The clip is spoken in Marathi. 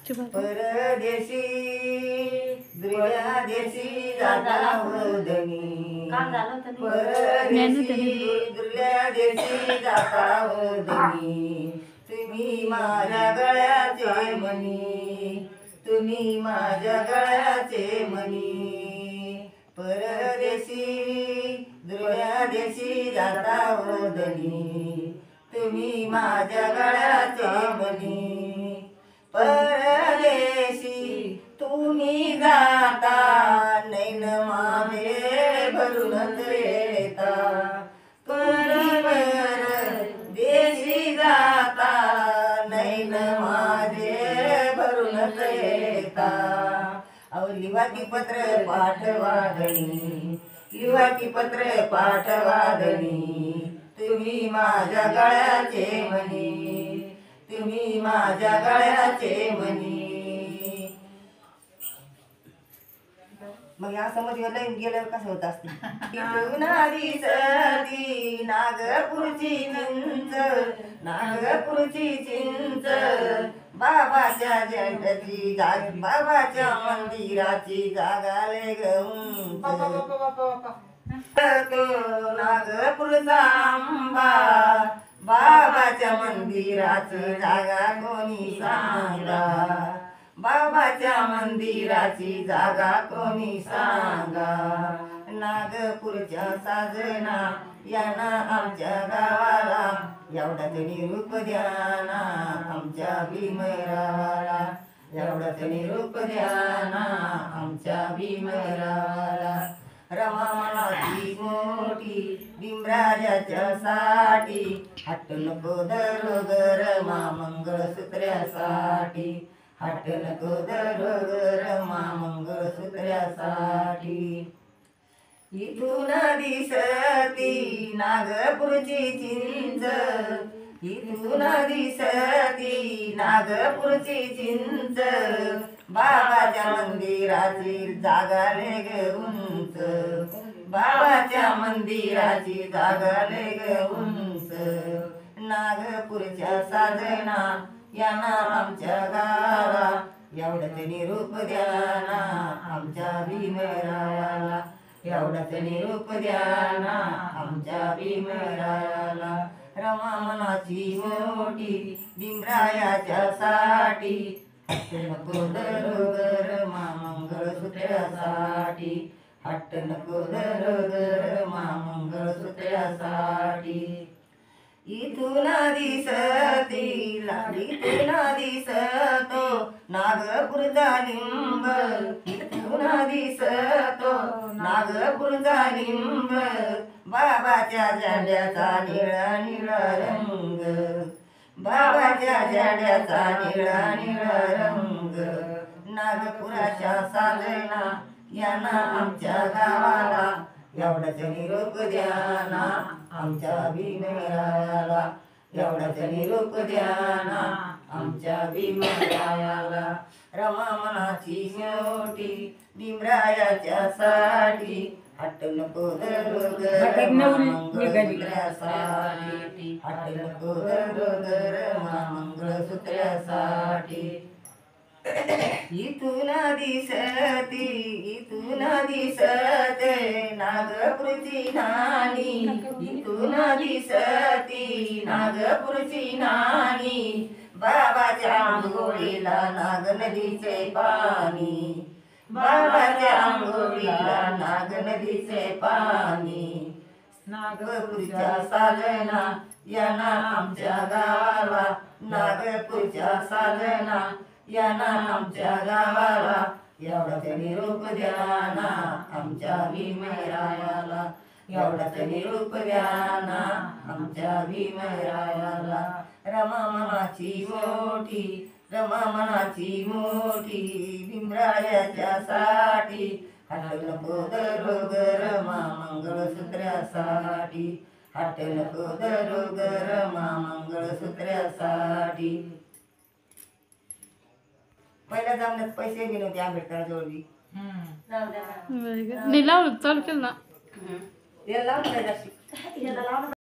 परदेशी दुर्या देशी जाता वदनी, परदेशी दुर्या देशी जाता वदनी, तुम्ही माझ्या गळ्याचे मणी, तुम्ही माझ्या गळ्याचे मणी, परदेशी दुर्या देशी जाता वदनी, तुम्ही माझ्या गळ्याचे मणी, परदेशी तुम्ही जाता नैन माझे भरूनच येता, तुम्ही परदेशी जाता नैन माझे भरूनच येता, अहो लिवाकी पत्र पाठवादनी, लिवाकी पत्र पाठवादनी, तुम्ही माझ्या गळ्याचे मणी, तुम्ही माझ्या गळ्याचे मणी. मग या समज लाईन गेल्यावर कसं होत असते. दिसती नागपूरची चिंच, नागपूरची चिंच, बाबाच्या जंटाची जाग, बाबाच्या मंदिराची जागा लय उंच, तो नागपूरचा आंबा, बाबाच्या मंदिराची जागा कोणी सांगा, बाबाच्या मंदिराची जागा कोणी सांगा, नागपूरच्या साजना याना आमच्या गावाला, एवढाच निरूप द्याना आमच्या भीमरावाला, एवढाच निरूप द्याना आमच्या भीमरावाला, रमा मनाची मोठी भीमराजाच्या साठी, हट्ट नको धरो रमा मंगळसूत्र्यासाठी, हट्ट नको धरो रमा मंगळसूत्र्यासाठी, इथून दिसती नागपूरची चिंच, इथून दिसती नागपूरची चिंच, बाबाच्या मंदिराची जागा लय उंच, बाबाच्या मंदिराची जागा लय उंच, नागपूरच्या साजना याना आमच्या गावाला, एवढंच निरूप द्याना आमच्या भीमरावाला, एवढंच निरूप द्याना आमच्या भीमरावाला, रमा मनाची मोठी भीमरायाच्या साठी, हट्ट नको धरो रमा मंगळसूत्र्यासाठी, हट्ट नको धरो रमा मंगळसूत्र्यासाठी, इथून दिसती इथून दिसतो नागपूरचा लिंब, इथून दिसतो नागपूरचा लिंब, बाबाच्या झेंड्याचा निळा निळा रंग, बाबाच्या झेंड्याचा निळा निळा रंग, नागपुराच्या साजना याना आमच्या गावाला, एवढाच निरोप द्याना आमच्या भीमरायाला, एवढाच निरोप द्याना आमच्या भीमरायाला, रमा मनाची मोठी भीमरायाच्या साठी, हट्ट नको धरो रमा मंगळसूत्र्यासाठी, हट्ट नको धरो रमा मंगळसूत्र्यासाठी, इथून दिसती इथून दिसते नागपूरची नाणी, इथून दिसती नागपूरची नाणी, बाबाच्या आंघोळीला नाग नदीचे पाणी, बाबाच्या आंघोळीला नाग नदीचे पाणी, नागपूरच्या साजना याना आमच्या गावाला, नागपूरच्या साजना याना आमच्या गावाला, एवढाच निरूप द्याना आमच्या भीमरायाला, एवढाच निरूप द्याना आमच्या भीमरायाला, रमा मनाची मोठी रमा मनाची मोठी भीमरायाच्या साठी, हट्ट नको धरो रमा मंगळसूत्र्यासाठी, हट्ट नको धरो रमा मंगळसूत्र्यासाठी. पहिल्या जमण्यात पैसे बी नव्हते आंबेडकरांजवळ बी. लावलं चालू केलं ना. लावून